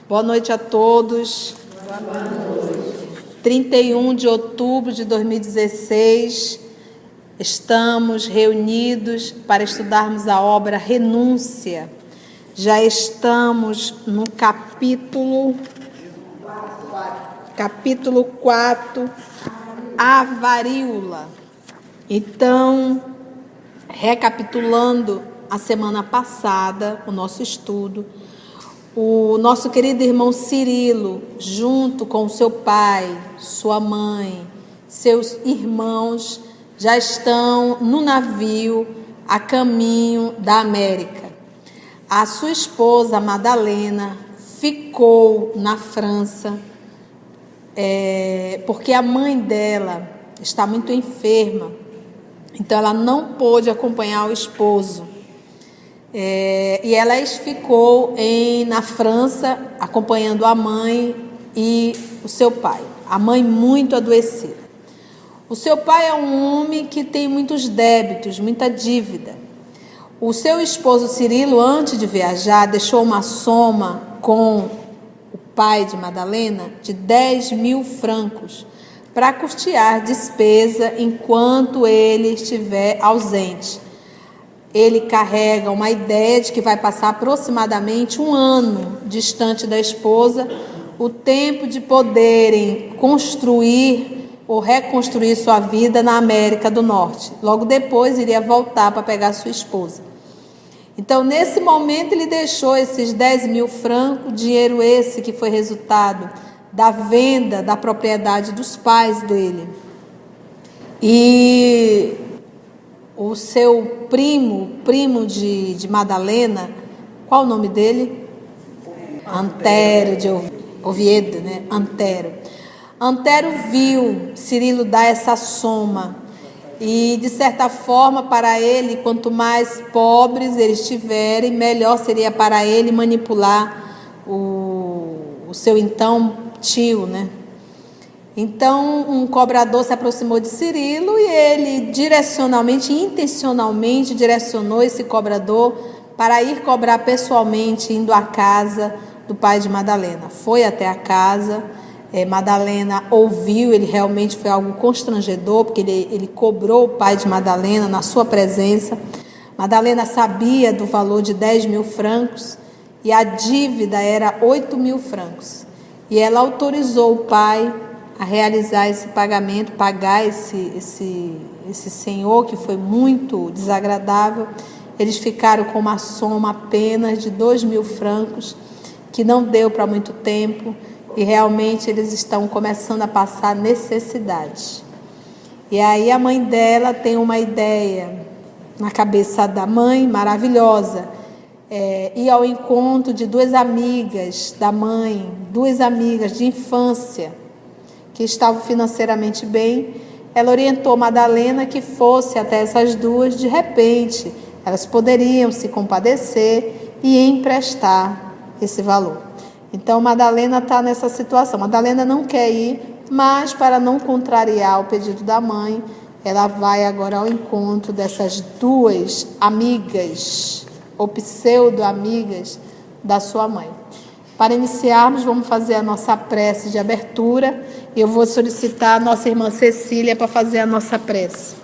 Boa noite a todos. Boa noite. 31 de outubro de 2016, estamos reunidos para estudarmos a obra Renúncia. Já estamos no capítulo 4, a varíola. Então, recapitulando a semana passada, o nosso estudo, o nosso querido irmão Cirilo, junto com o seu pai, sua mãe, seus irmãos, já estão no navio a caminho da América. A sua esposa, Madalena, ficou na França, porque a mãe dela está muito enferma, então ela não pôde acompanhar o esposo. E ela ficou na França, acompanhando a mãe e o seu pai. A mãe muito adoecida. O seu pai é um homem que tem muitos débitos, muita dívida. O seu esposo Cirilo, antes de viajar, deixou uma soma com o pai de Madalena de 10.000 francos para custear despesa enquanto ele estiver ausente. Ele carrega uma ideia de que vai passar aproximadamente 1 ano distante da esposa, o tempo de poderem construir ou reconstruir sua vida na América do Norte. Logo depois iria voltar para pegar sua esposa. Então, nesse momento, ele deixou esses 10.000 francos, dinheiro esse que foi resultado da venda da propriedade dos pais dele. E o seu primo de Madalena, qual o nome dele? Antero de Oviedo, né? Antero viu Cirilo dar essa soma e, de certa forma, para ele, quanto mais pobres eles estiverem, melhor seria para ele manipular o seu então tio, né? Então, um cobrador se aproximou de Cirilo e ele intencionalmente direcionou esse cobrador para ir cobrar pessoalmente, indo à casa do pai de Madalena. Foi até a casa, Madalena ouviu, ele realmente foi algo constrangedor, porque ele cobrou o pai de Madalena na sua presença. Madalena sabia do valor de 10.000 francos e a dívida era 8.000 francos. E ela autorizou o pai a realizar esse pagamento, pagar esse senhor que foi muito desagradável. Eles ficaram com uma soma apenas de 2.000 francos, que não deu para muito tempo, e realmente eles estão começando a passar necessidade. E aí a mãe dela tem uma ideia na cabeça da mãe, maravilhosa, ir ao encontro de 2 amigas da mãe, 2 amigas de infância, que estavam financeiramente bem. Ela orientou Madalena que fosse até essas 2, de repente, elas poderiam se compadecer e emprestar esse valor. Então, Madalena está nessa situação. Madalena não quer ir, mas para não contrariar o pedido da mãe, ela vai agora ao encontro dessas 2 amigas, ou pseudo-amigas da sua mãe. Para iniciarmos, vamos fazer a nossa prece de abertura. Eu vou solicitar a nossa irmã Cecília para fazer a nossa prece.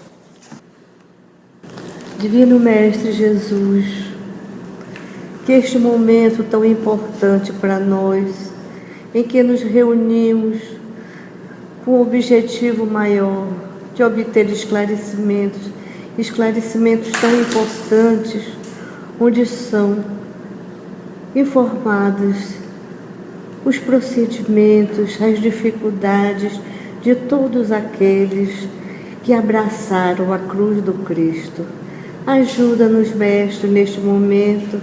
Divino Mestre Jesus, que este momento tão importante para nós, em que nos reunimos com o objetivo maior de obter esclarecimentos tão importantes, onde são informados os procedimentos, as dificuldades de todos aqueles que abraçaram a cruz do Cristo. Ajuda-nos, Mestre, neste momento,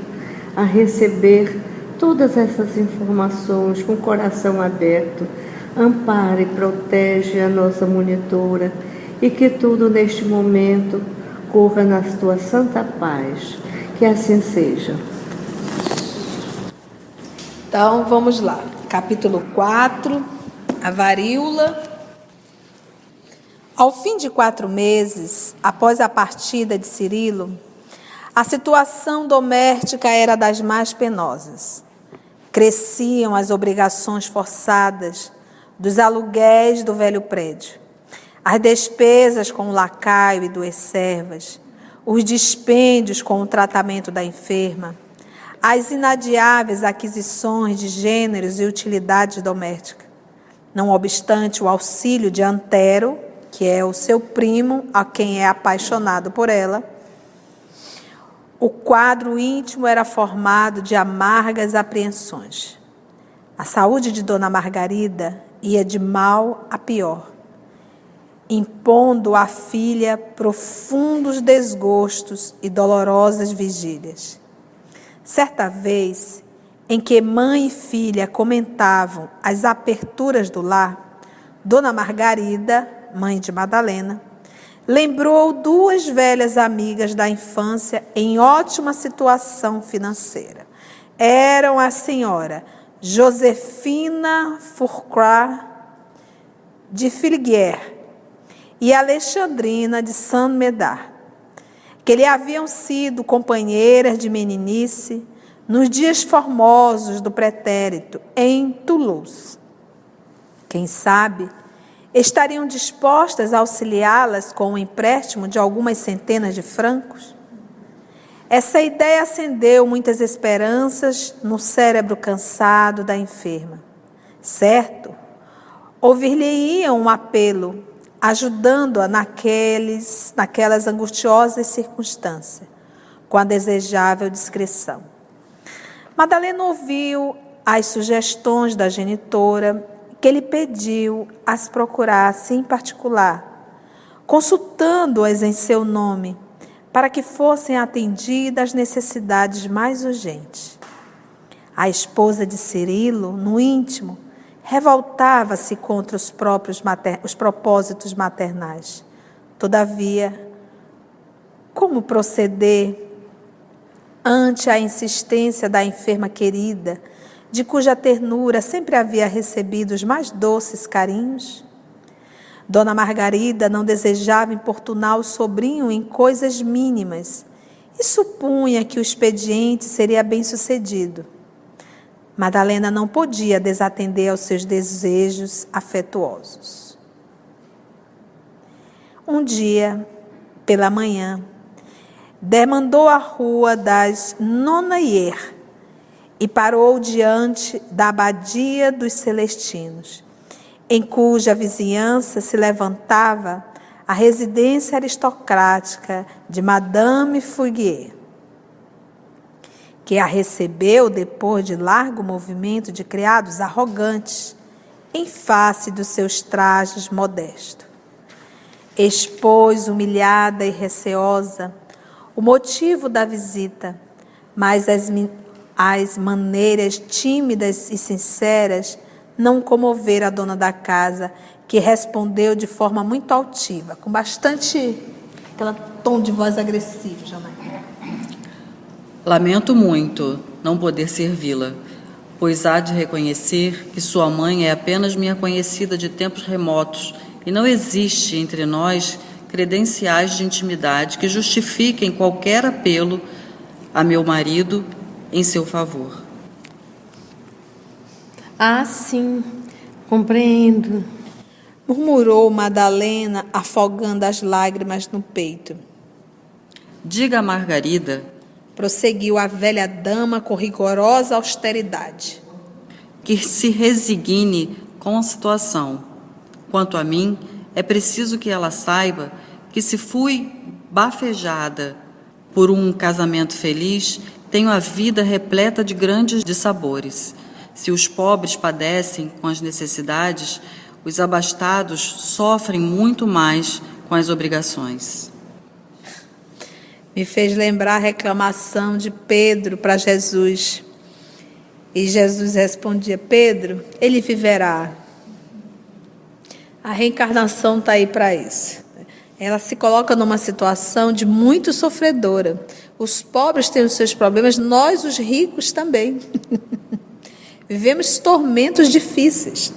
a receber todas essas informações com o coração aberto. Ampara e protege a nossa monitora e que tudo neste momento corra na tua santa paz. Que assim seja. Então, vamos lá. Capítulo 4, a varíola. Ao fim de 4 meses, após a partida de Cirilo, a situação doméstica era das mais penosas. Cresciam as obrigações forçadas dos aluguéis do velho prédio, as despesas com o lacaio e duas servas, os dispêndios com o tratamento da enferma, as inadiáveis aquisições de gêneros e utilidades domésticas. Não obstante o auxílio de Antero, que é o seu primo, a quem é apaixonado por ela, o quadro íntimo era formado de amargas apreensões. A saúde de Dona Margarida ia de mal a pior, impondo à filha profundos desgostos e dolorosas vigílias. Certa vez, em que mãe e filha comentavam as aperturas do lar, Dona Margarida, mãe de Madalena, lembrou duas velhas amigas da infância em ótima situação financeira. Eram a senhora Josefina Fourcroy de Filguières e Alexandrina de Saint-Médard, que lhe haviam sido companheiras de meninice nos dias formosos do pretérito em Toulouse. Quem sabe, estariam dispostas a auxiliá-las com o empréstimo de algumas centenas de francos? Essa ideia acendeu muitas esperanças no cérebro cansado da enferma. Certo, ouvir-lhe-iam um apelo, ajudando-a naquelas angustiosas circunstâncias, com a desejável discrição. Madalena ouviu as sugestões da genitora, que lhe pediu as procurasse em particular, consultando-as em seu nome, para que fossem atendidas as necessidades mais urgentes. A esposa de Cirilo, no íntimo, revoltava-se contra os propósitos maternais. Todavia, como proceder ante a insistência da enferma querida, de cuja ternura sempre havia recebido os mais doces carinhos? Dona Margarida não desejava importunar o sobrinho em coisas mínimas e supunha que o expediente seria bem-sucedido. Madalena não podia desatender aos seus desejos afetuosos. Um dia, pela manhã, demandou a rua das Nonayer e parou diante da abadia dos Celestinos, em cuja vizinhança se levantava a residência aristocrática de Madame Fourguier, que a recebeu depois de largo movimento de criados arrogantes, em face dos seus trajes modestos. Expôs, humilhada e receosa, o motivo da visita, mas as maneiras tímidas e sinceras não comoveram a dona da casa, que respondeu de forma muito altiva, com bastante aquele tom de voz agressivo, Janaína. Lamento muito não poder servi-la, pois há de reconhecer que sua mãe é apenas minha conhecida de tempos remotos e não existe entre nós credenciais de intimidade que justifiquem qualquer apelo a meu marido em seu favor. Ah, sim, compreendo, Murmurou Madalena, afogando as lágrimas no peito. Diga a Margarida, Prosseguiu a velha dama com rigorosa austeridade, que se resigne com a situação. Quanto a mim, é preciso que ela saiba que, se fui bafejada por um casamento feliz, tenho a vida repleta de grandes dissabores. Se os pobres padecem com as necessidades, os abastados sofrem muito mais com as obrigações. me fez lembrar a reclamação de Pedro para Jesus. E Jesus respondia: Pedro, ele viverá. A reencarnação está aí para isso. Ela se coloca numa situação de muito sofredora. Os pobres têm os seus problemas, nós, os ricos, também. Vivemos tormentos difíceis.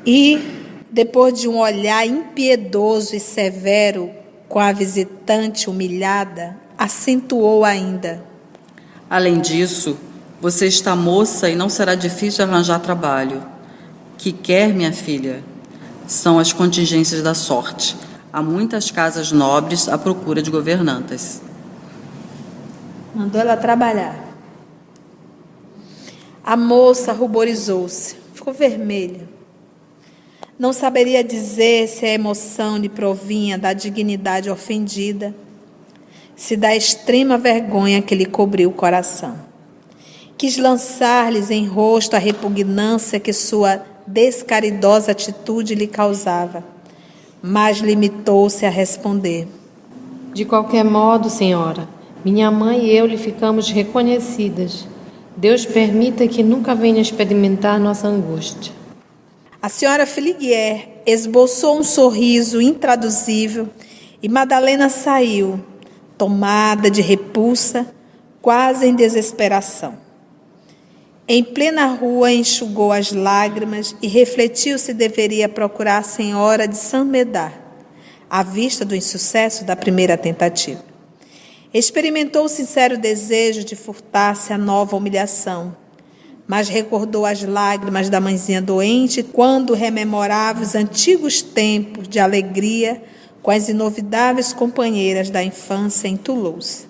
E depois de um olhar impiedoso e severo com a visitante humilhada, acentuou ainda: Além disso, você está moça e não será difícil arranjar trabalho. Que quer, minha filha? São as contingências da sorte. Há muitas casas nobres à procura de governantas. Mandou ela trabalhar. A moça ruborizou-se, ficou vermelha. Não saberia dizer se a emoção lhe provinha da dignidade ofendida, se da extrema vergonha que lhe cobriu o coração. Quis lançar-lhes em rosto a repugnância que sua descaridosa atitude lhe causava, mas limitou-se a responder: De qualquer modo, senhora, minha mãe e eu lhe ficamos reconhecidas. Deus permita que nunca venha experimentar nossa angústia. A senhora Filiguier esboçou um sorriso intraduzível e Madalena saiu, tomada de repulsa, quase em desesperação. Em plena rua enxugou as lágrimas e refletiu se deveria procurar a senhora de Saint-Médard, à vista do insucesso da primeira tentativa. Experimentou o sincero desejo de furtar-se à nova humilhação, mas recordou as lágrimas da mãezinha doente quando rememorava os antigos tempos de alegria com as inovidáveis companheiras da infância em Toulouse.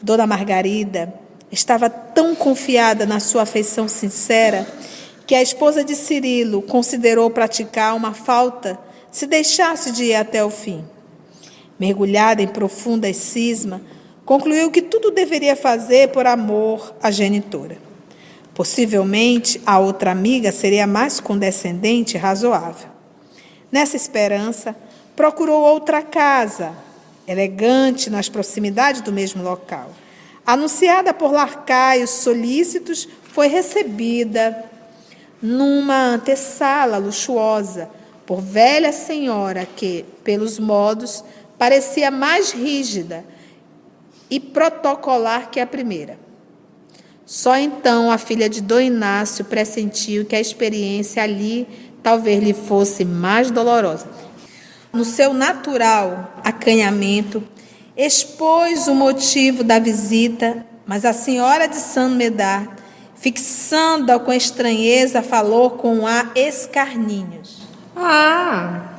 Dona Margarida estava tão confiada na sua afeição sincera que a esposa de Cirilo considerou praticar uma falta se deixasse de ir até o fim. Mergulhada em profunda cisma, concluiu que tudo deveria fazer por amor à genitora. Possivelmente, a outra amiga seria mais condescendente e razoável. Nessa esperança, procurou outra casa, elegante nas proximidades do mesmo local. Anunciada por lacaios solícitos, foi recebida numa antessala luxuosa por velha senhora que, pelos modos, parecia mais rígida e protocolar que a primeira. Só então a filha de Dom Inácio pressentiu que a experiência ali talvez lhe fosse mais dolorosa. No seu natural acanhamento, expôs o motivo da visita, mas a senhora de Saint-Médard, fixando-a com estranheza, falou com ar escarninhos.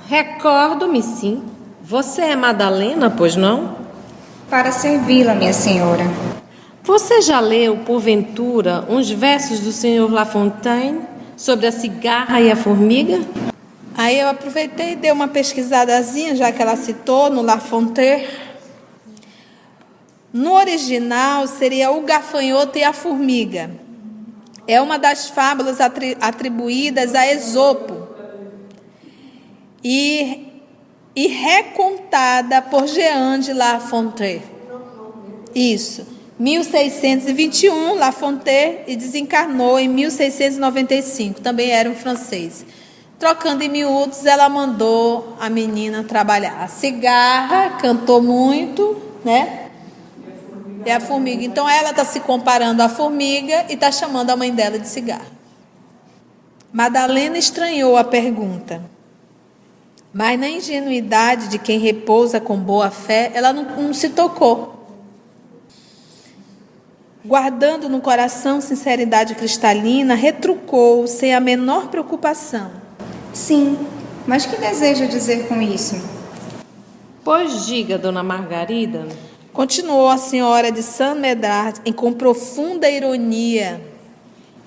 Recordo-me sim. Você é Madalena, pois não? Para servi-la, minha senhora. Você já leu, porventura, uns versos do senhor La Fontaine sobre a cigarra e a formiga? Aí eu aproveitei e dei uma pesquisadazinha, já que ela citou, no La Fontaine. No original, seria o gafanhoto e a formiga. É uma das fábulas atribuídas a Esopo e recontada por Jean de La Fontaine. Isso. 1621, La Fontaine, e desencarnou em 1695. Também era um francês. Trocando em miúdos, ela mandou a menina trabalhar. A cigarra cantou muito, né? É a formiga. Então, ela está se comparando à formiga e está chamando a mãe dela de cigarra. Madalena estranhou a pergunta. Mas na ingenuidade de quem repousa com boa fé, ela não se tocou. Guardando no coração sinceridade cristalina, retrucou sem a menor preocupação. Sim, mas que deseja dizer com isso? Pois diga, dona Margarida. Continuou a senhora de Saint-Médard com profunda ironia.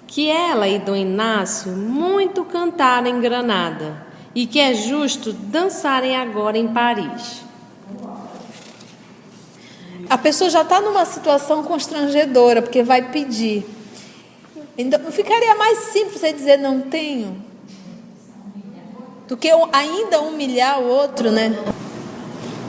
Que ela e Dom Inácio muito cantaram em Granada e que é justo dançarem agora em Paris. A pessoa já está numa situação constrangedora, porque vai pedir. Não ficaria mais simples você dizer não tenho? Do que ainda humilhar o outro, né?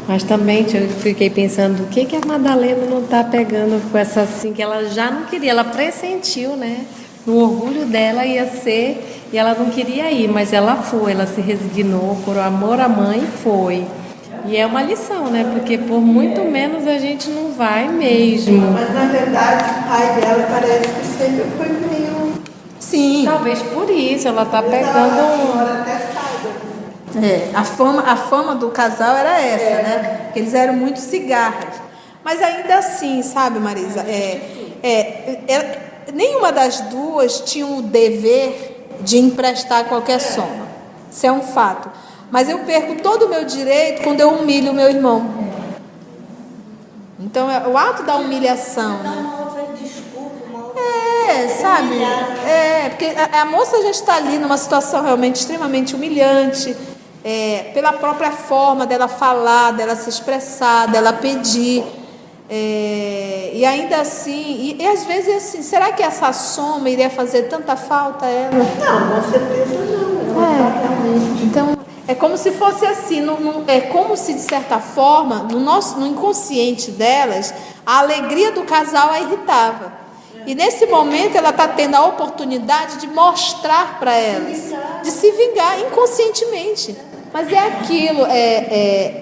Mas também eu fiquei pensando, o que a Madalena não está pegando com essa assim, que ela já não queria, ela pressentiu, né? No orgulho dela ia ser, e ela não queria ir, mas ela foi, ela se resignou por amor à mãe e foi. E é uma lição, né? Porque por muito menos a gente não vai mesmo. Mas na verdade o pai dela parece que sempre foi meio... Sim. Talvez por isso ela está pegando... A fama do casal era essa, né? Que eles eram muito cigarras. Mas ainda assim, sabe, Marisa, Nenhuma das duas tinha o dever de emprestar qualquer soma. Isso é um fato. Mas eu perco todo o meu direito quando eu humilho o meu irmão. Então, o ato da humilhação. Sabe? Porque a moça já está ali numa situação realmente extremamente humilhante, pela própria forma dela falar, dela se expressar, dela pedir. E ainda assim, e às vezes assim, será que essa soma iria fazer tanta falta a ela? Não, com certeza não. Então, é como se fosse assim, é como se de certa forma, no inconsciente delas, a alegria do casal a irritava. E nesse momento ela está tendo a oportunidade de mostrar para elas, de se vingar inconscientemente. Mas é aquilo,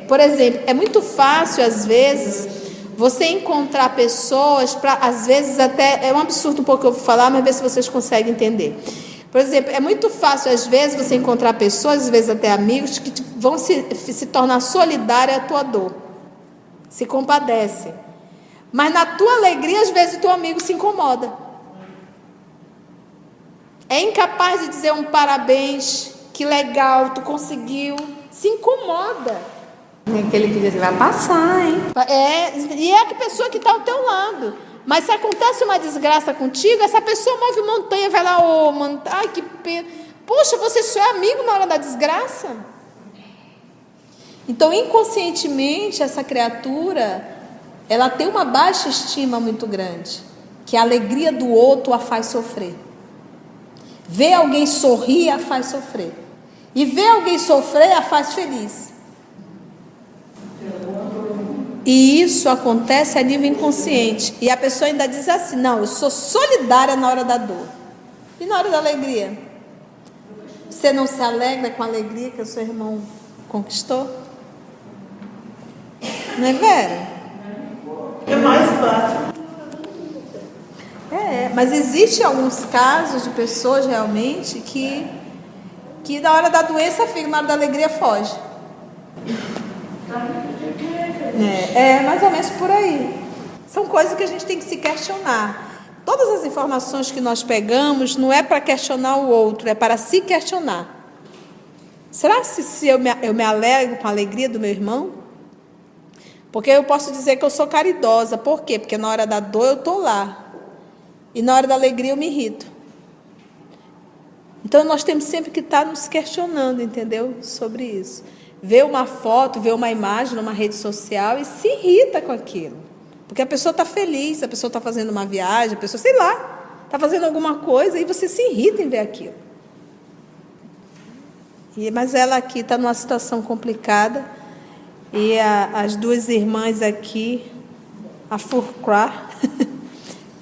por exemplo, é muito fácil às vezes você encontrar pessoas para, às vezes até, é um absurdo um pouco que eu vou falar, mas ver se vocês conseguem entender. Por exemplo, é muito fácil às vezes você encontrar pessoas, às vezes até amigos, que vão se tornar solidários à tua dor, se compadecem. Mas na tua alegria, às vezes o teu amigo se incomoda. É incapaz de dizer um parabéns, que legal, tu conseguiu. Se incomoda. É aquele que diz, vai passar, hein? E é a pessoa que está ao teu lado. Mas se acontece uma desgraça contigo, essa pessoa move montanha, vai lá, mano, ai que pena. Poxa, você só é amigo na hora da desgraça? Então, inconscientemente, essa criatura, ela tem uma baixa estima muito grande, que a alegria do outro a faz sofrer. Ver alguém sorrir a faz sofrer. E ver alguém sofrer a faz feliz. E isso acontece a nível inconsciente. E a pessoa ainda diz assim, não, eu sou solidária na hora da dor. E na hora da alegria? Você não se alegra com a alegria que o seu irmão conquistou? Não é, Vera? É mais fácil. Mas existem alguns casos de pessoas realmente que na hora da doença fica, na hora da alegria foge. Mais ou menos por aí. São coisas que a gente tem que se questionar. Todas as informações que nós pegamos não é para questionar o outro, é para se questionar. Será que se eu me alegro com a alegria do meu irmão? Porque eu posso dizer que eu sou caridosa. Por quê? Porque na hora da dor eu estou lá. E na hora da alegria eu me irrito. Então nós temos sempre que estar nos questionando, entendeu? Sobre isso. Vê uma foto, vê uma imagem numa rede social e se irrita com aquilo. Porque a pessoa está feliz, a pessoa está fazendo uma viagem, a pessoa, sei lá, está fazendo alguma coisa e você se irrita em ver aquilo. Mas ela aqui está numa situação complicada. E as duas irmãs aqui, a Furcra,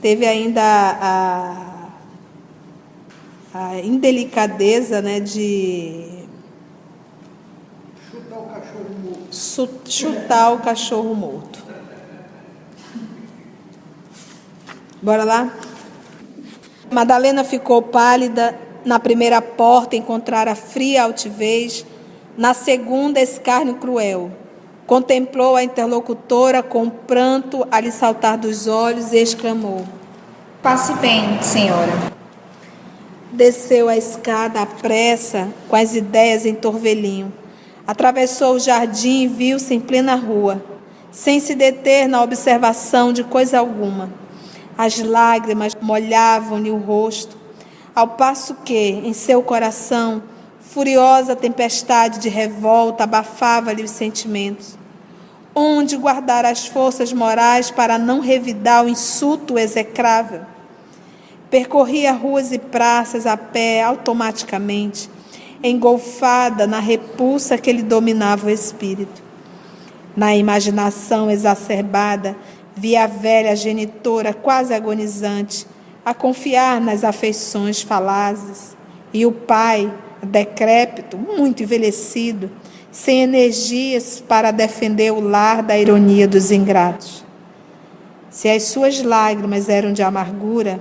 teve ainda a indelicadeza, né, de chutar o cachorro morto. Bora lá? Madalena ficou pálida. Na primeira porta encontrara fria altivez, na segunda escárnio cruel. Contemplou a interlocutora com pranto a lhe saltar dos olhos e exclamou: Passe bem, senhora. Desceu a escada à pressa, com as ideias em torvelinho. Atravessou o jardim e viu-se em plena rua, sem se deter na observação de coisa alguma. As lágrimas molhavam-lhe o rosto, ao passo que, em seu coração, furiosa tempestade de revolta abafava-lhe os sentimentos. Onde guardar as forças morais para não revidar o insulto execrável? Percorria ruas e praças a pé automaticamente, engolfada na repulsa que lhe dominava o espírito. Na imaginação exacerbada, via a velha genitora quase agonizante, a confiar nas afeições falazes, e o pai, decrépito, muito envelhecido, sem energias para defender o lar da ironia dos ingratos. Se as suas lágrimas eram de amargura,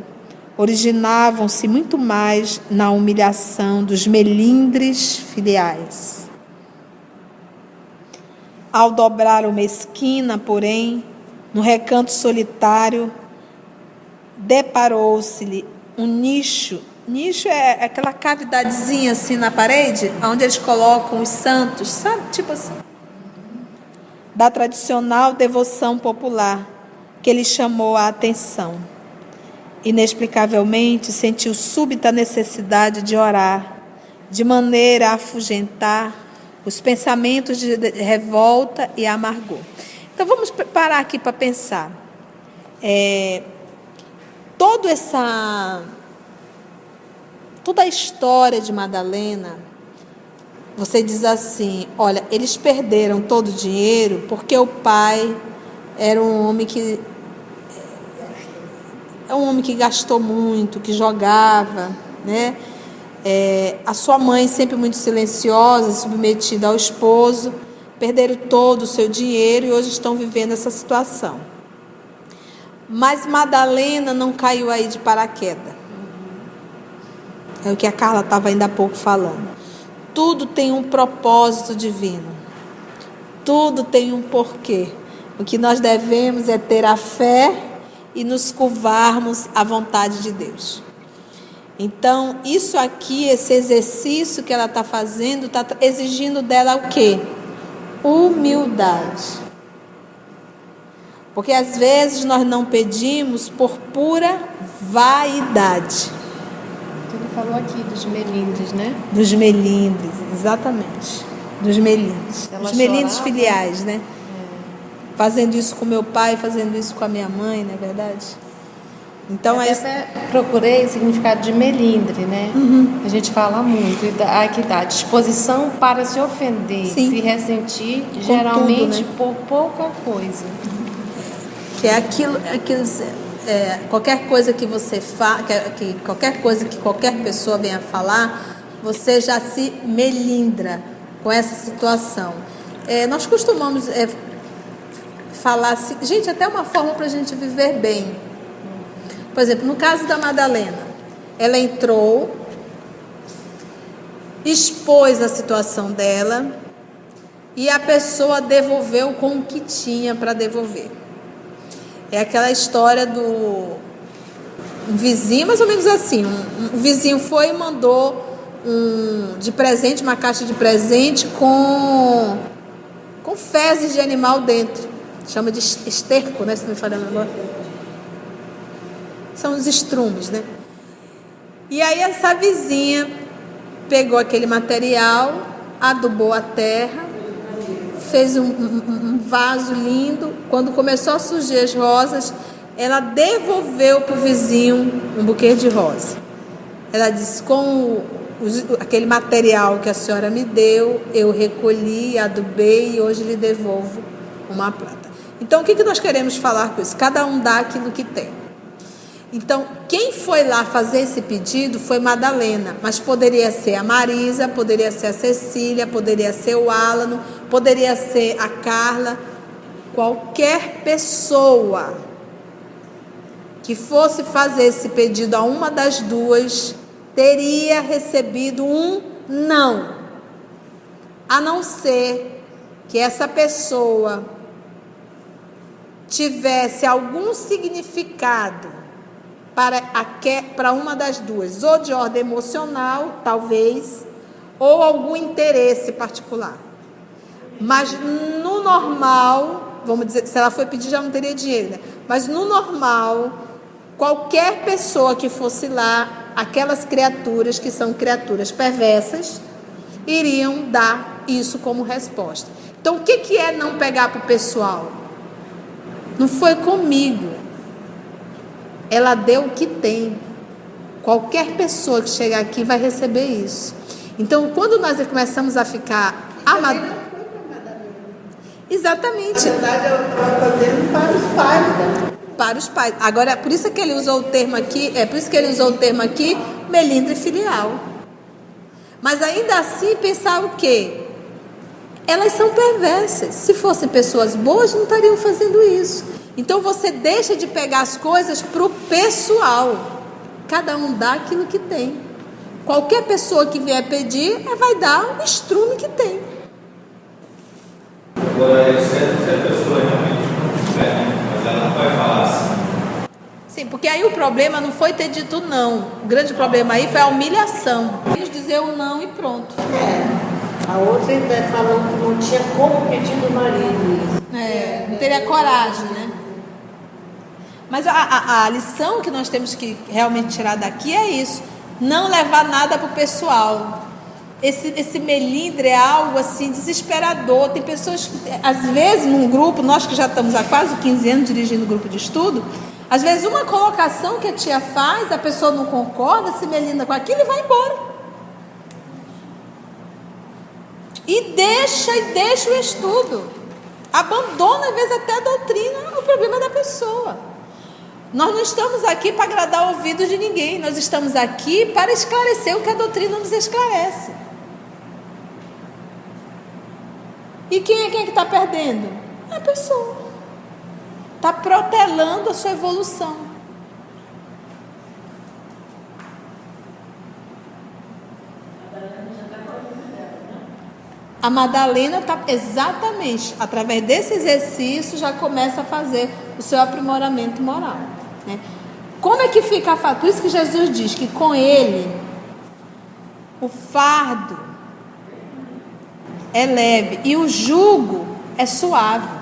originavam-se muito mais na humilhação dos melindres filiais. Ao dobrar uma esquina, porém, no recanto solitário, deparou-se-lhe um nicho. Nicho é aquela cavidadezinha assim na parede, onde eles colocam os santos, sabe? Tipo assim. Da tradicional devoção popular, que lhe chamou a atenção. Inexplicavelmente, sentiu súbita necessidade de orar, de maneira a afugentar os pensamentos de revolta e amargor. Então, vamos parar aqui para pensar. Toda a história de Madalena, você diz assim, olha, eles perderam todo o dinheiro porque o pai era um homem que gastou muito, que jogava, né? A sua mãe sempre muito silenciosa, submetida ao esposo, perderam todo o seu dinheiro e hoje estão vivendo essa situação. Mas Madalena não caiu aí de paraquedas. É o que a Carla estava ainda há pouco falando. Tudo tem um propósito divino. Tudo tem um porquê. O que nós devemos é ter a fé e nos curvarmos à vontade de Deus. Então, isso aqui, esse exercício que ela está fazendo, está exigindo dela o quê? Humildade. Porque às vezes nós não pedimos por pura vaidade. Ele falou aqui dos melindres, né? Dos melindres, exatamente. Dos melindres. Ela Os melindres chorava. filiais, né? Fazendo isso com meu pai, fazendo isso com a minha mãe, não é verdade? Então, Eu até procurei o significado de melindre, né? A gente fala muito, que dá disposição para se ofender, Sim. se ressentir, Com geralmente tudo, né? por pouca coisa. que é aquilo qualquer coisa que você qualquer coisa que qualquer pessoa venha falar, você já se melindra com essa situação. Nós costumamos falar assim, gente, até uma forma para a gente viver bem. Por exemplo, no caso da Madalena, ela entrou, expôs a situação dela e a pessoa devolveu com o que tinha para devolver. É aquela história do um vizinho, mais ou menos assim, um vizinho foi e mandou de presente, uma caixa de presente com fezes de animal dentro. Chama de esterco, né? Se não me falha a memória. São os estrumes, né? E aí essa vizinha pegou aquele material, adubou a terra, fez um vaso lindo. Quando começou a surgir as rosas, ela devolveu para o vizinho um buquê de rosa. Ela disse, com aquele material que a senhora me deu, eu recolhi, adubei e hoje lhe devolvo uma planta. Então, o que nós queremos falar com isso? Cada um dá aquilo que tem. Então, quem foi lá fazer esse pedido foi Madalena, mas poderia ser a Marisa, poderia ser a Cecília, poderia ser o Alano, poderia ser a Carla. Qualquer pessoa que fosse fazer esse pedido a uma das duas teria recebido um não, a não ser que essa pessoa tivesse algum significado para uma das duas, ou de ordem emocional, talvez, ou algum interesse particular. Mas no normal, vamos dizer, se ela foi pedir já não teria dinheiro, né? Mas no normal, qualquer pessoa que fosse lá, aquelas criaturas que são criaturas perversas, iriam dar isso como resposta. Então, o que é não pegar para o pessoal? Não foi comigo. Ela deu o que tem. Qualquer pessoa que chegar aqui vai receber isso. Então, quando nós começamos a ficar exatamente. Na verdade, ela estava fazendo para os pais dela. Para os pais. Agora, por isso que ele usou o termo aqui, melindre filial. Mas ainda assim, pensar o quê? Elas são perversas. Se fossem pessoas boas, não estariam fazendo isso. Então, você deixa de pegar as coisas para o pessoal. Cada um dá aquilo que tem. Qualquer pessoa que vier pedir, vai dar o estrume que tem. Agora, se a pessoa realmente não tiver, mas ela não vai falar assim. Sim, porque Porque aí o problema não foi ter dito não. O grande problema aí foi a humilhação. Eles dizer o não e pronto. A outra ainda falando que não tinha como pedir do marido. Não teria coragem, né? Mas a lição que nós temos que realmente tirar daqui é isso. Não levar nada para o pessoal. Esse melindre é algo assim desesperador. Tem pessoas que, às vezes, num grupo, nós que já estamos há quase 15 anos dirigindo um grupo de estudo, às vezes uma colocação que a tia faz, a pessoa não concorda, se melindra com aquilo e vai embora. E deixa o estudo. Abandona, às vezes, até a doutrina, o problema da pessoa. Nós não estamos aqui para agradar o ouvido de ninguém. Nós estamos aqui para esclarecer o que a doutrina nos esclarece. E quem é que está perdendo? A pessoa. Está protelando a sua evolução. A Madalena está exatamente, através desse exercício, já começa a fazer o seu aprimoramento moral, né? Como é que fica a fato? Por isso que Jesus diz que com ele o fardo é leve e o jugo é suave.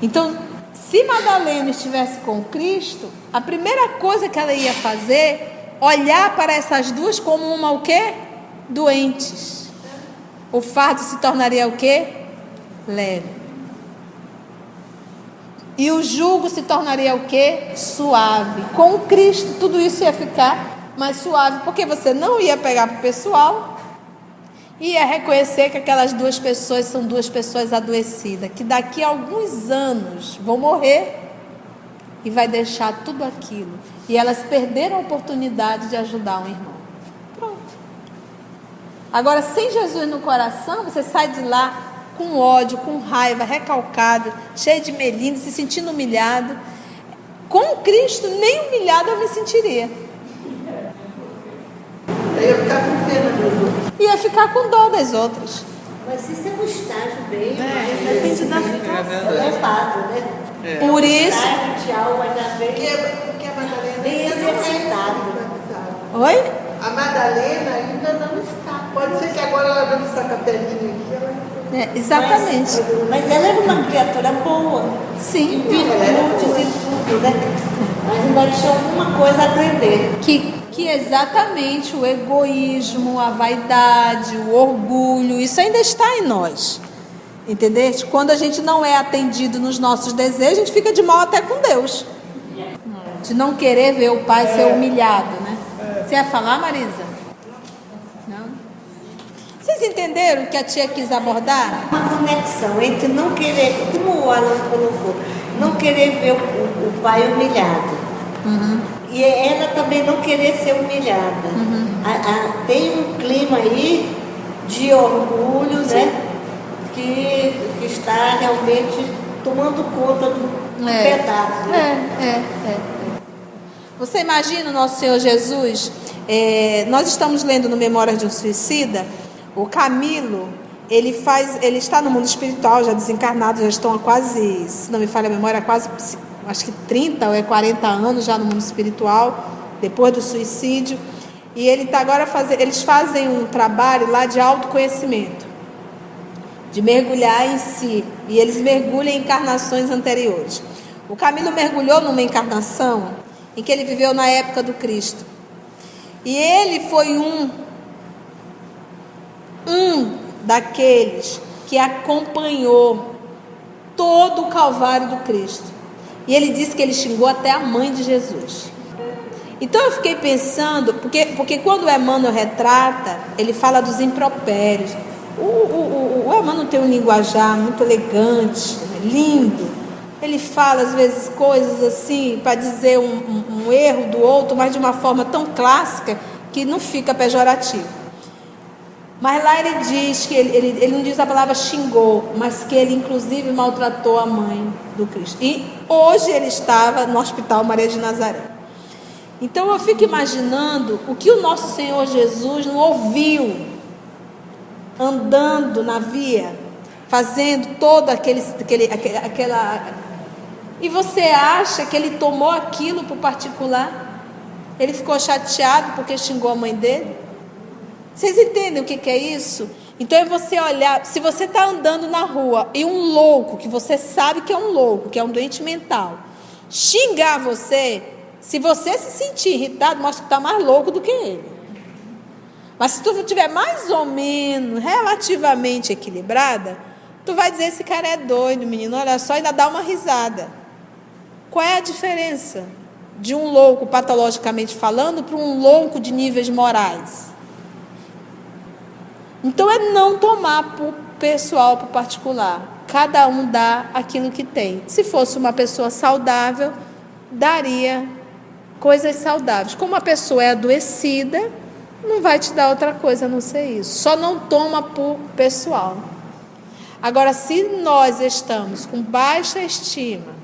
Então, se Madalena estivesse com Cristo, a primeira coisa que ela ia fazer, olhar para essas duas como uma o quê? Doentes. O fardo se tornaria o quê? Leve. E o jugo se tornaria o quê? Suave. Com Cristo, tudo isso ia ficar mais suave, porque você não ia pegar para o pessoal, ia reconhecer que aquelas duas pessoas são duas pessoas adoecidas, que daqui a alguns anos vão morrer e vai deixar tudo aquilo. E elas perderam a oportunidade de ajudar um irmão. Agora, sem Jesus no coração, você sai de lá com ódio, com raiva, recalcado, cheio de melindre, se sentindo humilhado. Com Cristo, nem humilhado eu me sentiria. Ia ficar com pena dos outros. Ia ficar com dó das outras. Mas isso é um estágio bem depende da elevado, né? Por isso... estágio de alma ainda Porque a Madalena bem ainda não exercitado. Oi? A Madalena ainda não está. Pode ser que agora ela dando essa capelinha aqui, Exatamente. Mas ela era uma criatura boa. Sim. Virtudes e tudo, né? Mas ainda tinha alguma coisa a aprender. Que exatamente o egoísmo, a vaidade, o orgulho, isso ainda está em nós. Entendeu? Quando a gente não é atendido nos nossos desejos, a gente fica de mal até com Deus. De não querer ver o Pai ser humilhado, né? Você ia falar, Marisa? Não? Vocês entenderam o que a tia quis abordar? Uma conexão entre não querer, como o Alan colocou, não querer ver o pai humilhado. E ela também não querer ser humilhada. Tem um clima aí de orgulho, né? Que está realmente tomando conta do pedaço. Né? Você imagina o nosso Senhor Jesus? Nós estamos lendo no Memórias de um Suicida. O Camilo, ele está no mundo espiritual, já desencarnado, já estão há quase, se não me falha a memória, quase, acho que 30 ou 40 anos já no mundo espiritual, depois do suicídio. E ele está agora eles fazem um trabalho lá de autoconhecimento, de mergulhar em si, e eles mergulham em encarnações anteriores. O Camilo mergulhou numa encarnação em que ele viveu na época do Cristo, e ele foi um daqueles que acompanhou todo o Calvário do Cristo, e ele disse que ele xingou até a mãe de Jesus. Então eu fiquei pensando, porque quando o Emmanuel retrata, ele fala dos impropérios. O Emmanuel tem um linguajar muito elegante, lindo. Ele fala às vezes coisas assim para dizer um erro do outro, mas de uma forma tão clássica que não fica pejorativo. Mas lá ele diz que ele não diz a palavra xingou, mas que ele inclusive maltratou a mãe do Cristo. E hoje ele estava no Hospital Maria de Nazaré. Então eu fico imaginando o que o nosso Senhor Jesus não ouviu, andando na via, fazendo todo aquela E você acha que ele tomou aquilo para o particular? Ele ficou chateado porque xingou a mãe dele? Vocês entendem o que é isso? Então é você olhar, se você está andando na rua e um louco, que você sabe que é um louco, que é um doente mental, xingar você, se você se sentir irritado, mostra que está mais louco do que ele. Mas se tu estiver mais ou menos, relativamente equilibrada, tu vai dizer, esse cara é doido, menino, olha só, ainda dá uma risada. Qual é a diferença de um louco, patologicamente falando, para um louco de níveis morais? Então é não tomar para o pessoal, para o particular. Cada um dá aquilo que tem. Se fosse uma pessoa saudável, daria coisas saudáveis. Como a pessoa é adoecida, não vai te dar outra coisa a não ser isso. Só não toma por pessoal. Agora, se nós estamos com baixa estima,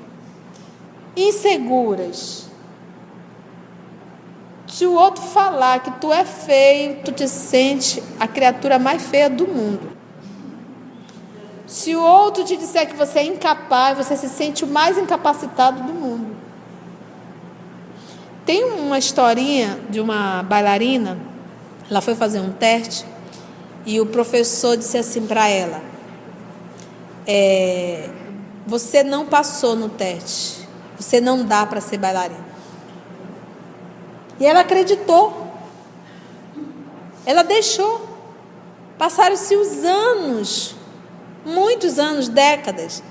inseguras, se o outro falar que tu é feio, tu te sente a criatura mais feia do mundo. Se o outro te disser que você é incapaz, você se sente o mais incapacitado do mundo. Tem uma historinha de uma bailarina, ela foi fazer um teste e o professor disse assim para ela, você não passou no teste, você não dá para ser bailarina. E ela acreditou. Ela deixou. Passaram-se os anos, muitos anos, décadas.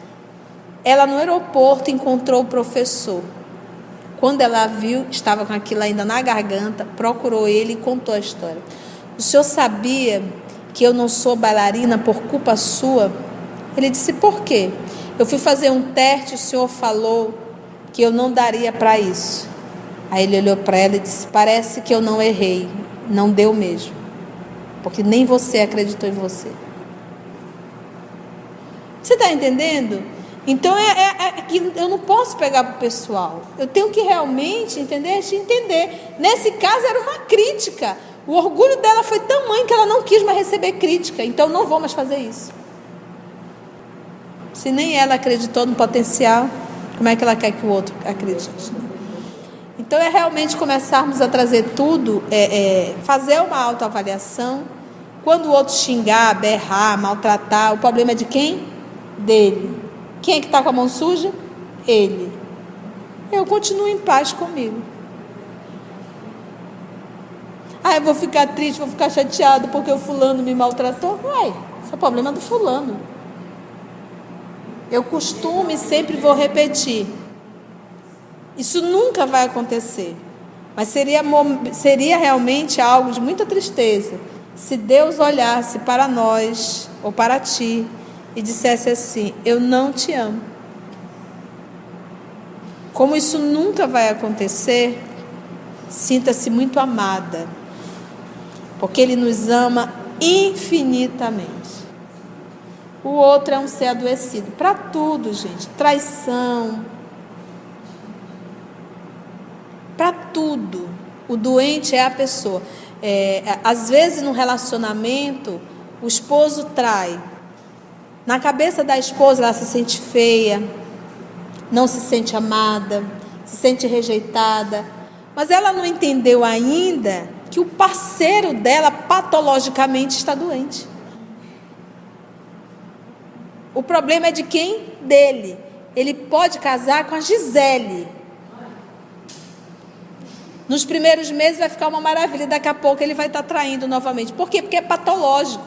Ela no aeroporto encontrou o professor. Quando ela viu, estava com aquilo ainda na garganta, procurou ele e contou a história. O senhor sabia que eu não sou bailarina por culpa sua? Ele disse, por quê? Eu fui fazer um teste, o senhor falou que eu não daria para isso. Aí ele olhou para ela e disse, parece que eu não errei, não deu mesmo, porque nem você acreditou em você. Você está entendendo? Então que eu não posso pegar para o pessoal, eu tenho que realmente entender. Nesse caso era uma crítica, o orgulho dela foi tamanho que ela não quis mais receber crítica, então não vou mais fazer isso. Se nem ela acreditou no potencial, como é que ela quer que o outro acredite? Então é realmente começarmos a trazer tudo, fazer uma autoavaliação. Quando o outro xingar, berrar, maltratar, o problema é de quem? Dele. Quem é que está com a mão suja? Ele. Eu continuo em paz comigo. Eu vou ficar triste, vou ficar chateado porque o fulano me maltratou. Uai, esse é o problema do fulano. Eu costumo e sempre vou repetir. Isso nunca vai acontecer, mas seria realmente algo de muita tristeza se Deus olhasse para nós ou para ti e dissesse assim, eu não te amo. Como isso nunca vai acontecer, sinta-se muito amada, porque Ele nos ama infinitamente. O outro é um ser adoecido, para tudo, gente, traição, para tudo. O doente é a pessoa. Às vezes no relacionamento o esposo trai. Na cabeça da esposa ela se sente feia, não se sente amada, se sente rejeitada, mas ela não entendeu ainda que o parceiro dela patologicamente está doente. O problema é de quem? Dele. Ele pode casar com a Gisele. Nos primeiros meses vai ficar uma maravilha, daqui a pouco ele vai estar traindo novamente. Por quê? Porque é patológico.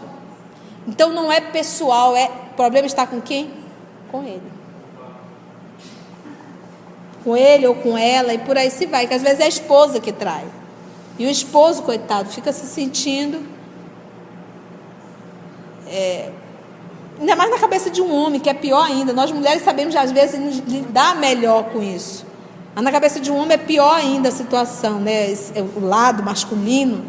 Então não é pessoal, o problema está com quem? Com ele. Com ele ou com ela, e por aí se vai, que às vezes é a esposa que trai. E o esposo, coitado, fica se sentindo... ainda mais na cabeça de um homem, que é pior ainda. Nós mulheres sabemos, às vezes, nos lidar melhor com isso. Mas na cabeça de um homem é pior ainda a situação, né? O lado masculino.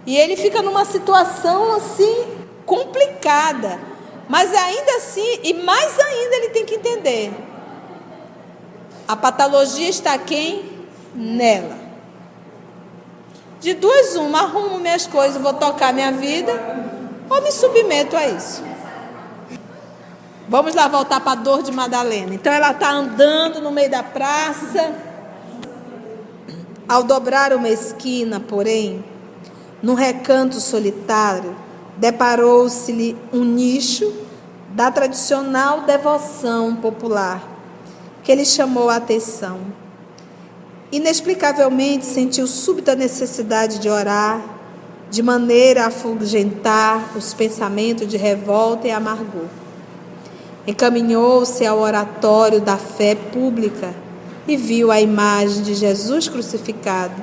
E ele fica numa situação assim, complicada. Mas ainda assim, e mais ainda ele tem que entender. A patologia está quem? Nela. De duas, uma, arrumo minhas coisas, vou tocar minha vida, ou me submeto a isso. Vamos lá voltar para a dor de Madalena. Então ela está andando no meio da praça. Ao dobrar uma esquina, porém, num recanto solitário, deparou-se-lhe um nicho da tradicional devoção popular, que lhe chamou a atenção. Inexplicavelmente sentiu súbita necessidade de orar, de maneira a afugentar os pensamentos de revolta e amargor. Encaminhou-se ao oratório da fé pública e viu a imagem de Jesus crucificado,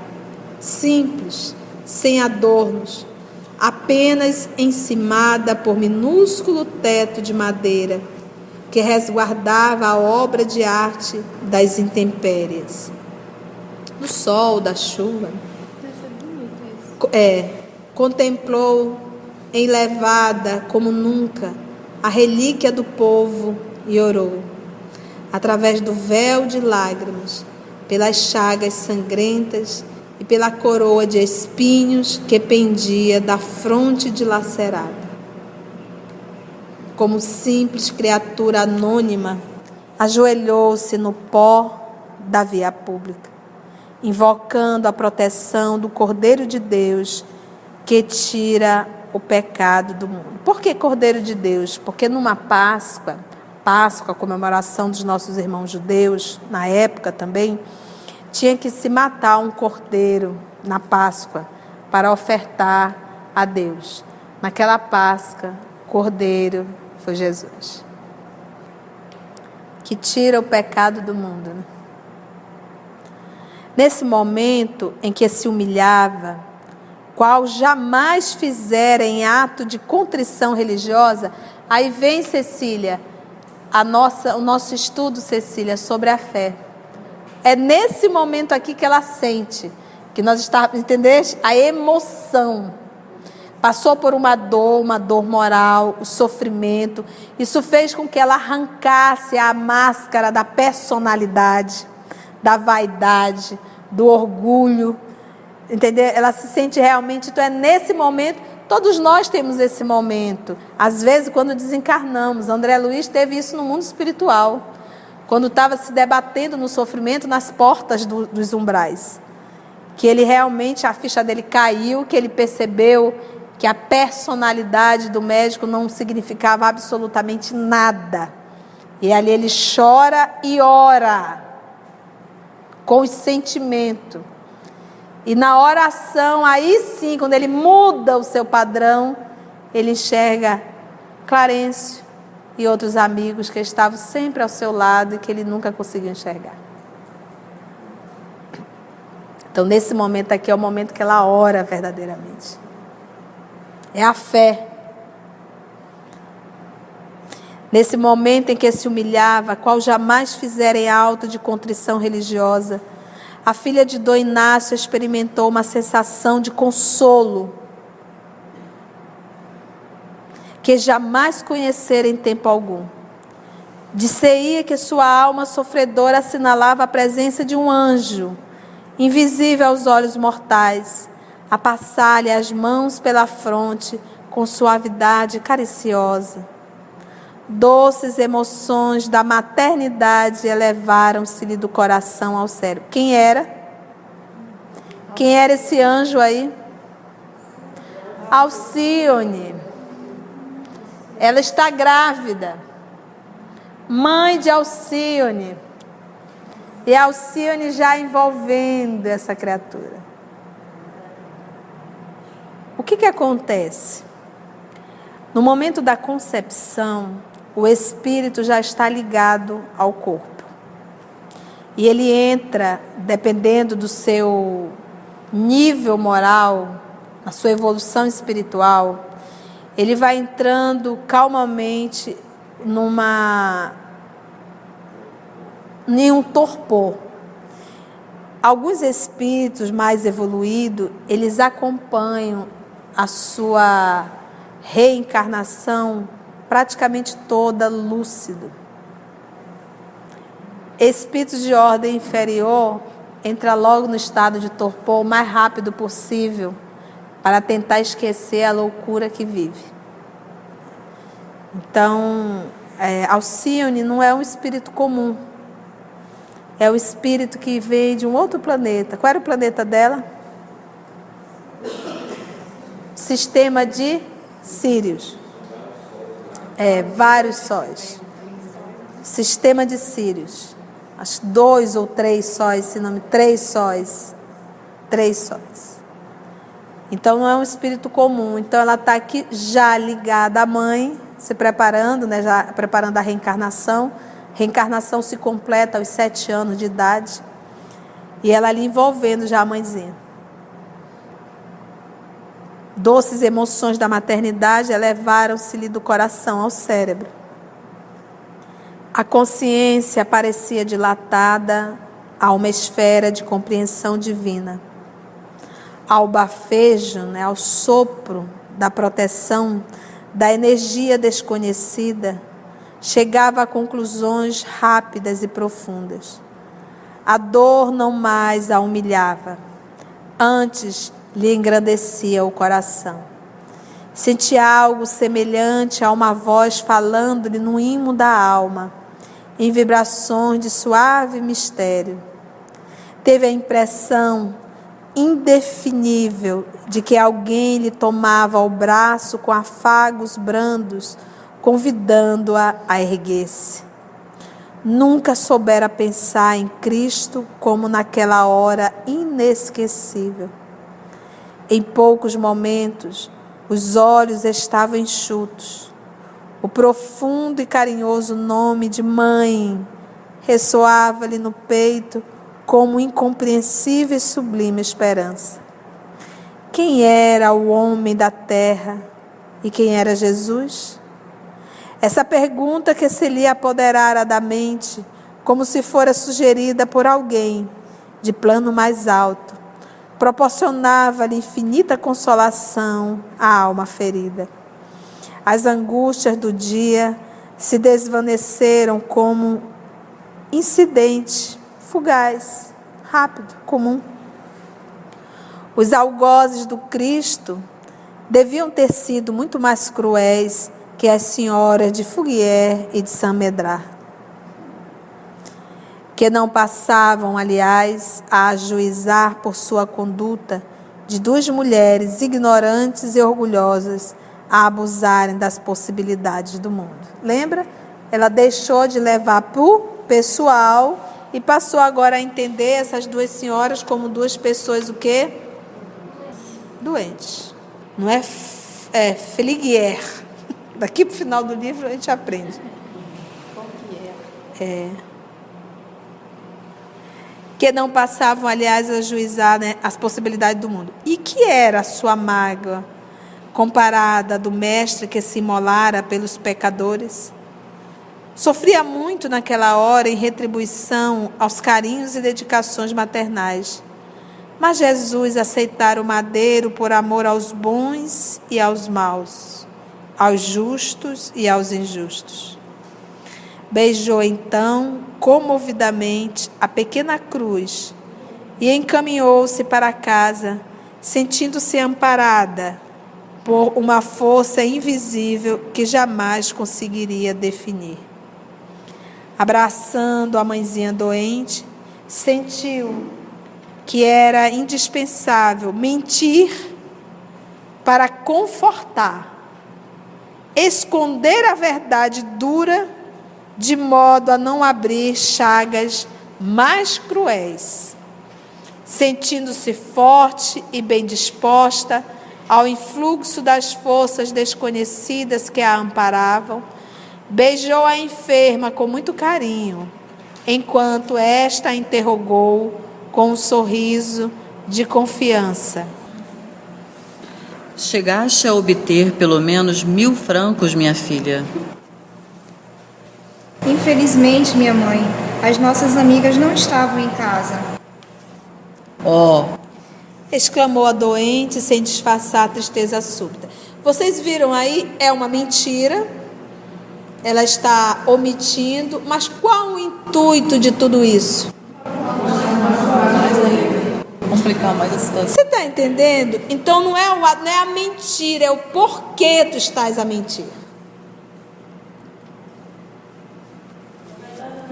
simples, sem adornos, apenas encimada por minúsculo teto de madeira que resguardava a obra de arte das intempéries. Do sol, da chuva. Contemplou, enlevada como nunca, a relíquia do povo e orou, através do véu de lágrimas, pelas chagas sangrentas e pela coroa de espinhos que pendia da fronte dilacerada. Como simples criatura anônima, ajoelhou-se no pó da via pública, invocando a proteção do Cordeiro de Deus que tira o pecado do mundo. Por que Cordeiro de Deus? Porque numa Páscoa, a comemoração dos nossos irmãos judeus, na época também, tinha que se matar um cordeiro na Páscoa para ofertar a Deus. Naquela Páscoa, cordeiro foi Jesus, que tira o pecado do mundo, né? Nesse momento em que se humilhava, qual jamais fizera em ato de contrição religiosa, aí vem Cecília, o nosso estudo, Cecília, sobre a fé. É nesse momento aqui que ela sente, que nós estamos, entendeste? A emoção. Passou por uma dor moral, o sofrimento. Isso fez com que ela arrancasse a máscara da personalidade, da vaidade, do orgulho. Entendeu? Ela se sente realmente, então é nesse momento, todos nós temos esse momento. Às vezes, quando desencarnamos, André Luiz teve isso no mundo espiritual, quando estava se debatendo no sofrimento nas portas dos umbrais, que ele realmente, a ficha dele caiu, que ele percebeu que a personalidade do médico não significava absolutamente nada. E ali ele chora e ora, com o sentimento. E na oração, aí sim, quando ele muda o seu padrão, ele enxerga Clarencio e outros amigos que estavam sempre ao seu lado e que ele nunca conseguiu enxergar. Então, nesse momento aqui é o momento que ela ora verdadeiramente. É a fé. Nesse momento em que se humilhava, qual jamais fizera em alto de contrição religiosa, a filha de Dom Inácio experimentou uma sensação de consolo que jamais conhecera em tempo algum. Disse-ia que sua alma sofredora assinalava a presença de um anjo, invisível aos olhos mortais, a passar-lhe as mãos pela fronte com suavidade cariciosa. Doces emoções da maternidade elevaram-se-lhe do coração ao cérebro. Quem era? Quem era esse anjo aí? Alcione. Ela está grávida. Mãe de Alcione. E Alcione já envolvendo essa criatura. O que acontece? No momento da concepção, o espírito já está ligado ao corpo. E ele entra, dependendo do seu nível moral, a sua evolução espiritual, ele vai entrando calmamente em um torpor. Alguns espíritos mais evoluídos, eles acompanham a sua reencarnação praticamente toda lúcido. Espíritos de ordem inferior entra logo no estado de torpor o mais rápido possível para tentar esquecer a loucura que vive. Então, Alcione não é um espírito comum. É o espírito que veio de um outro planeta. Qual era o planeta dela? Sistema de Sírios. Vários sóis. Sistema de Sírios. Acho 2 ou 3 sóis, esse nome. 3 sóis. 3 sóis. Então não é um espírito comum. Então ela está aqui já ligada à mãe, se preparando, né, já preparando a reencarnação. Reencarnação se completa aos 7 anos de idade. E ela ali envolvendo já a mãezinha. Doces emoções da maternidade elevaram-se-lhe do coração ao cérebro. A consciência parecia dilatada a uma esfera de compreensão divina. Ao bafejo, né, ao sopro da proteção, da energia desconhecida, chegava a conclusões rápidas e profundas. A dor não mais a humilhava, antes lhe engrandecia o coração. Sentia algo semelhante a uma voz falando-lhe no imo da alma, em vibrações de suave mistério. Teve a impressão indefinível de que alguém lhe tomava o braço com afagos brandos, convidando-a a erguer-se. Nunca soubera pensar em Cristo como naquela hora inesquecível. Em poucos momentos, os olhos estavam enxutos. O profundo e carinhoso nome de mãe ressoava-lhe no peito como incompreensível e sublime esperança. Quem era o homem da terra e quem era Jesus? Essa pergunta que se lhe apoderara da mente, como se fora sugerida por alguém de plano mais alto, proporcionava-lhe infinita consolação à alma ferida. As angústias do dia se desvaneceram como incidente fugaz, rápido, comum. Os algozes do Cristo deviam ter sido muito mais cruéis que as senhoras de Fourrière e de Saint-Médard, que não passavam, aliás, a ajuizar por sua conduta de 2 mulheres ignorantes e orgulhosas a abusarem das possibilidades do mundo. Lembra? Ela deixou de levar para o pessoal e passou agora a entender essas 2 senhoras como 2 pessoas o quê? Doentes. Não é Fourrière. Daqui para o final do livro a gente aprende. Qual que é? Que não passavam, aliás, a juizar, né, as possibilidades do mundo. E que era a sua mágoa comparada do mestre que se imolara pelos pecadores? Sofria muito naquela hora em retribuição aos carinhos e dedicações maternais. Mas Jesus aceitara o madeiro por amor aos bons e aos maus, aos justos e aos injustos. Beijou então, comovidamente, a pequena cruz e encaminhou-se para casa, sentindo-se amparada por uma força invisível que jamais conseguiria definir. Abraçando a mãezinha doente, sentiu que era indispensável mentir para confortar, esconder a verdade dura, de modo a não abrir chagas mais cruéis. Sentindo-se forte e bem disposta ao influxo das forças desconhecidas que a amparavam, beijou a enferma com muito carinho, enquanto esta a interrogou com um sorriso de confiança. Chegaste a obter pelo menos 1000 francos, minha filha? Infelizmente, minha mãe, as nossas amigas não estavam em casa. Oh, Exclamou a doente sem disfarçar a tristeza súbita. Vocês viram aí? É uma mentira. Ela está omitindo. Mas qual o intuito de tudo isso? complicar mais a situação. Você está entendendo? Então não é a mentira, é o porquê tu estás a mentir.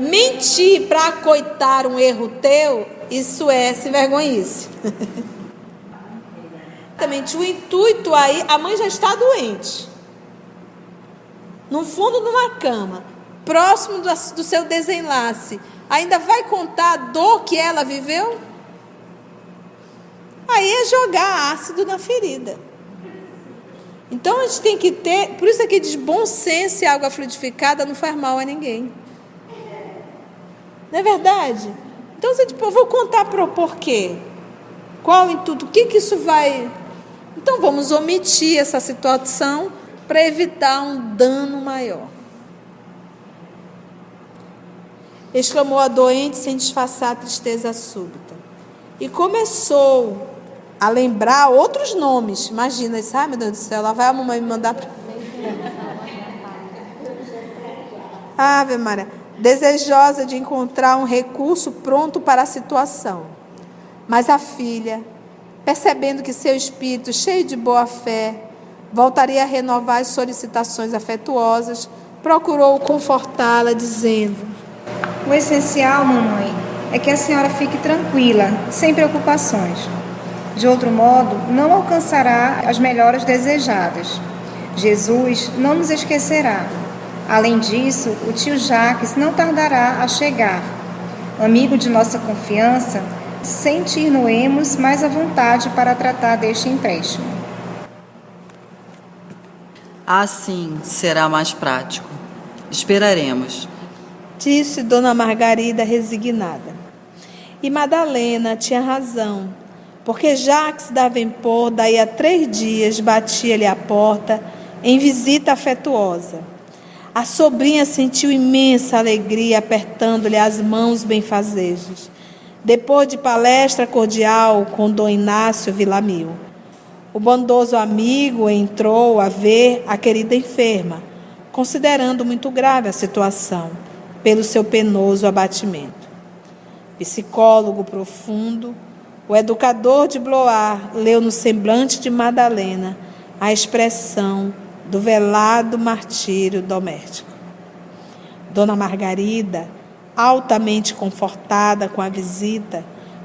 mentir para acoitar um erro teu, isso é se vergonhice. Exatamente, o intuito aí, a mãe já está doente, no fundo de uma cama, próximo do seu desenlace, ainda vai contar a dor que ela viveu? Aí é jogar ácido na ferida. Então a gente tem que ter, por isso aqui diz bom senso e água fluidificada não faz mal a ninguém. Não é verdade? Então você tipo, eu vou contar para o porquê. Qual o intuito? O que isso vai... Então vamos omitir essa situação para evitar um dano maior. Exclamou a doente sem disfarçar a tristeza súbita. E começou a lembrar outros nomes. Imagina isso, ai meu Deus do céu, lá vai a mamãe me mandar para... Ave Maria. Desejosa de encontrar um recurso pronto para a situação. Mas a filha, percebendo que seu espírito, cheio de boa fé, voltaria a renovar as solicitações afetuosas, procurou confortá-la, dizendo: O essencial, mamãe, é que a senhora fique tranquila, sem preocupações. De outro modo, não alcançará as melhoras desejadas. Jesus não nos esquecerá. Além disso, o tio Jacques não tardará a chegar. Amigo de nossa confiança, sentir-nos-emos mais à vontade para tratar deste empréstimo. Assim será mais prático. Esperaremos. Disse Dona Margarida resignada. E Madalena tinha razão, porque Jacques Davenport, daí a 3 dias, batia-lhe a porta em visita afetuosa. A sobrinha sentiu imensa alegria apertando-lhe as mãos benfazejas. Depois de palestra cordial com Dom Inácio Villamil, o bondoso amigo entrou a ver a querida enferma, considerando muito grave a situação, pelo seu penoso abatimento. Psicólogo profundo, o educador de Blois leu no semblante de Madalena a expressão do velado martírio doméstico. Dona Margarida, altamente confortada com a visita,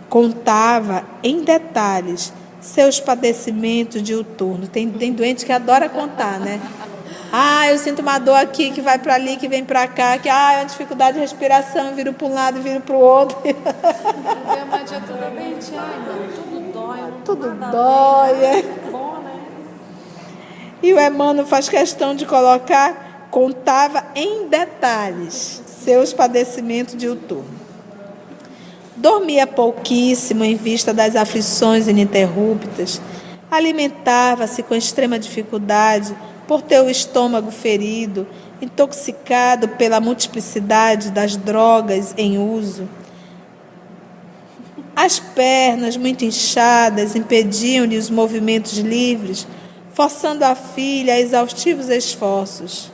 contava em detalhes seus padecimentos diuturnos. Tem doente que adora contar, né? Ah, eu sinto uma dor aqui, que vai para ali, que vem para cá, que é uma dificuldade de respiração, viro para um lado, viro para o outro. Tudo dói. Tudo dói, é. Bom, né? E o Emmanuel faz questão de colocar, contava em detalhes seus padecimentos diuturnos. Dormia pouquíssimo em vista das aflições ininterruptas, alimentava-se com extrema dificuldade por ter o estômago ferido, intoxicado pela multiplicidade das drogas em uso. As pernas, muito inchadas, impediam-lhe os movimentos livres, forçando a filha a exaustivos esforços.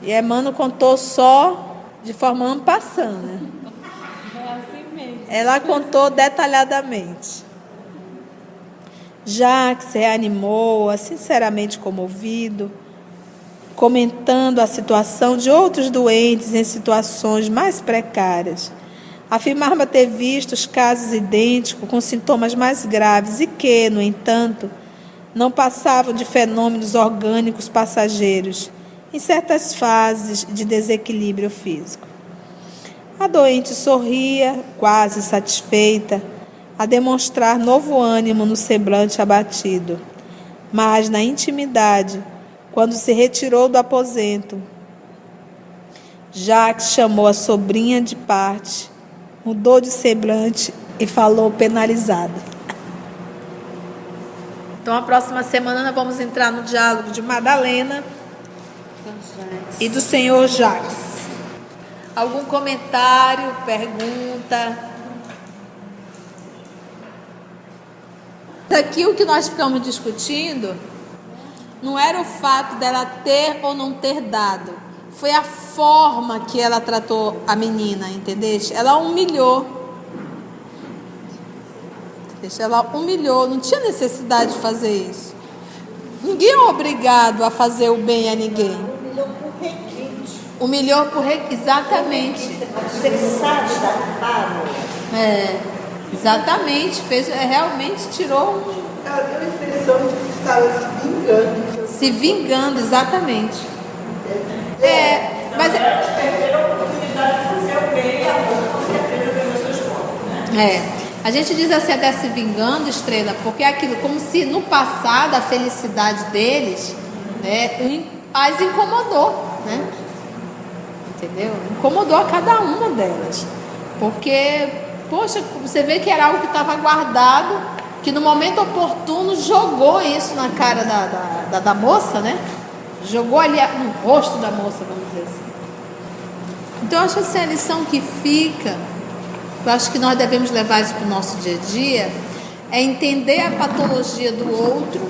E Emmanuel contou só de forma en passant, né? Ela contou detalhadamente. Jacques se reanimou, sinceramente comovido, comentando a situação de outros doentes em situações mais precárias. Afirmava ter visto os casos idênticos com sintomas mais graves e que, no entanto, não passavam de fenômenos orgânicos passageiros em certas fases de desequilíbrio físico. A doente sorria, quase satisfeita, a demonstrar novo ânimo no semblante abatido. Mas, na intimidade, quando se retirou do aposento, Jacques chamou a sobrinha de parte, mudou de semblante e falou penalizado. Então, a próxima semana nós vamos entrar no diálogo de Madalena e do senhor Jacques. Algum comentário, pergunta? Aqui o que nós ficamos discutindo não era o fato dela ter ou não ter dado. Foi a forma que ela tratou a menina, entendeu? Ela humilhou. Ela humilhou, não tinha necessidade de fazer isso. Ninguém é obrigado a fazer o bem a ninguém. Humilhou por exatamente. Você sabe da fábula. Exatamente. Realmente tirou um. Ela deu a impressão de que estava se vingando. Se vingando, exatamente. Mas a gente diz assim até se vingando, Estrela, porque é aquilo, como se no passado a felicidade deles, né, as incomodou, né? Entendeu? Incomodou a cada uma delas. Porque, poxa, você vê que era algo que estava guardado, que no momento oportuno jogou isso na cara da moça, né? Jogou ali no rosto da moça, vamos dizer assim. Então, eu acho assim, a lição que fica, eu acho que nós devemos levar isso para o nosso dia a dia, é entender a patologia do outro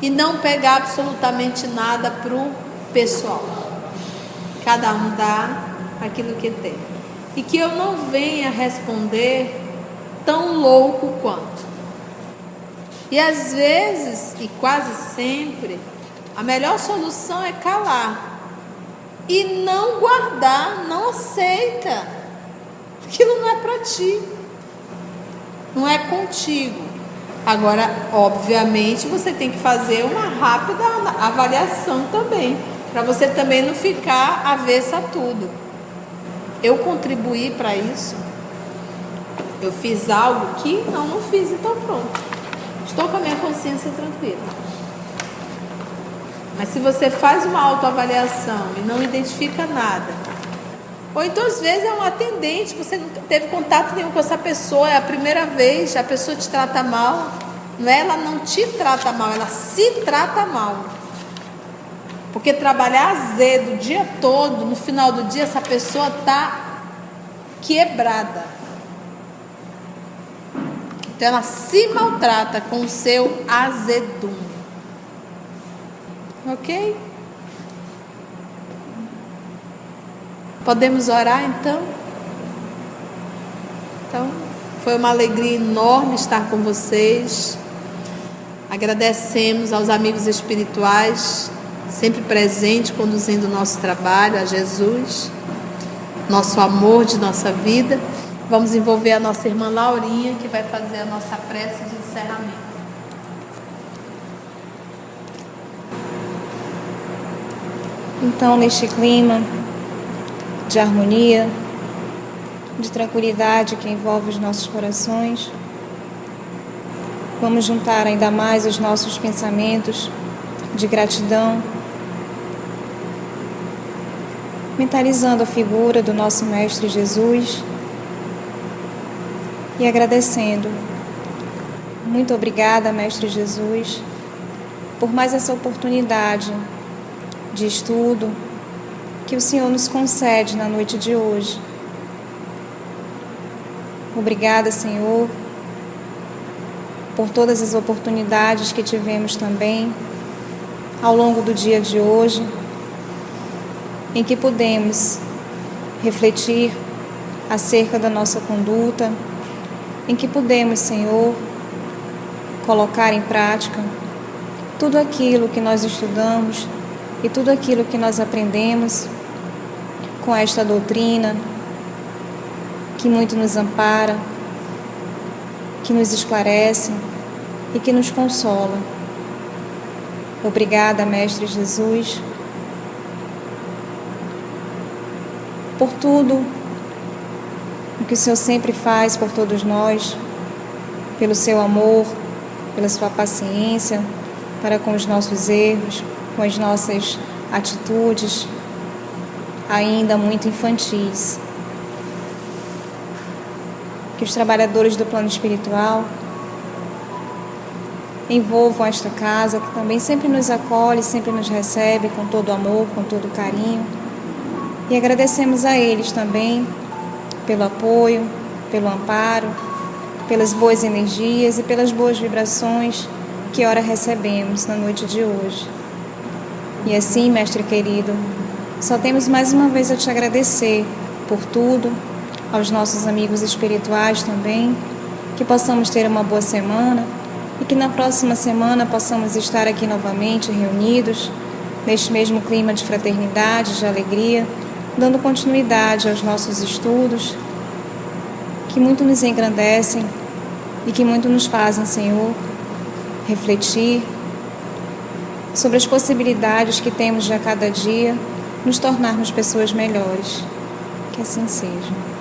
e não pegar absolutamente nada para o pessoal. Cada um dá aquilo que tem. E que eu não venha responder tão louco quanto. E às vezes, e quase sempre, a melhor solução é calar. E não guardar, não aceita. Aquilo não é para ti. Não é contigo. Agora, obviamente, você tem que fazer uma rápida avaliação também. Para você também não ficar avessa a tudo. Eu contribuí para isso. Eu fiz algo que não fiz, então pronto. Estou com a minha consciência tranquila. Mas se você faz uma autoavaliação e não identifica nada, ou então às vezes é um atendente, você nunca teve contato nenhum com essa pessoa, é a primeira vez, a pessoa te trata mal, não é? Ela não te trata mal, ela se trata mal. Porque trabalhar azedo o dia todo, no final do dia, essa pessoa está quebrada. Então ela se maltrata com o seu azedume. Ok? Podemos orar então? Então, foi uma alegria enorme estar com vocês. Agradecemos aos amigos espirituais, sempre presentes, conduzindo o nosso trabalho, a Jesus, nosso amor de nossa vida. Vamos envolver a nossa irmã Laurinha, que vai fazer a nossa prece de encerramento. Então, neste clima de harmonia, de tranquilidade que envolve os nossos corações, vamos juntar ainda mais os nossos pensamentos de gratidão, mentalizando a figura do nosso Mestre Jesus e agradecendo. Muito obrigada, Mestre Jesus, por mais essa oportunidade de estudo que o Senhor nos concede na noite de hoje. Obrigada, Senhor, por todas as oportunidades que tivemos também ao longo do dia de hoje, em que pudemos refletir acerca da nossa conduta, em que pudemos, Senhor, colocar em prática tudo aquilo que nós estudamos e tudo aquilo que nós aprendemos com esta doutrina que muito nos ampara, que nos esclarece e que nos consola. Obrigada, Mestre Jesus, por tudo o que o Senhor sempre faz por todos nós, pelo seu amor, pela sua paciência para com os nossos erros, com as nossas atitudes ainda muito infantis. Que os trabalhadores do plano espiritual envolvam esta casa, que também sempre nos acolhe, sempre nos recebe com todo amor, com todo carinho. E agradecemos a eles também pelo apoio, pelo amparo, pelas boas energias e pelas boas vibrações que ora recebemos na noite de hoje. E assim, Mestre querido, só temos mais uma vez a te agradecer por tudo, aos nossos amigos espirituais também, que possamos ter uma boa semana e que na próxima semana possamos estar aqui novamente reunidos, neste mesmo clima de fraternidade, de alegria, dando continuidade aos nossos estudos, que muito nos engrandecem e que muito nos fazem, Senhor, refletir sobre as possibilidades que temos de a cada dia nos tornarmos pessoas melhores. Que assim seja.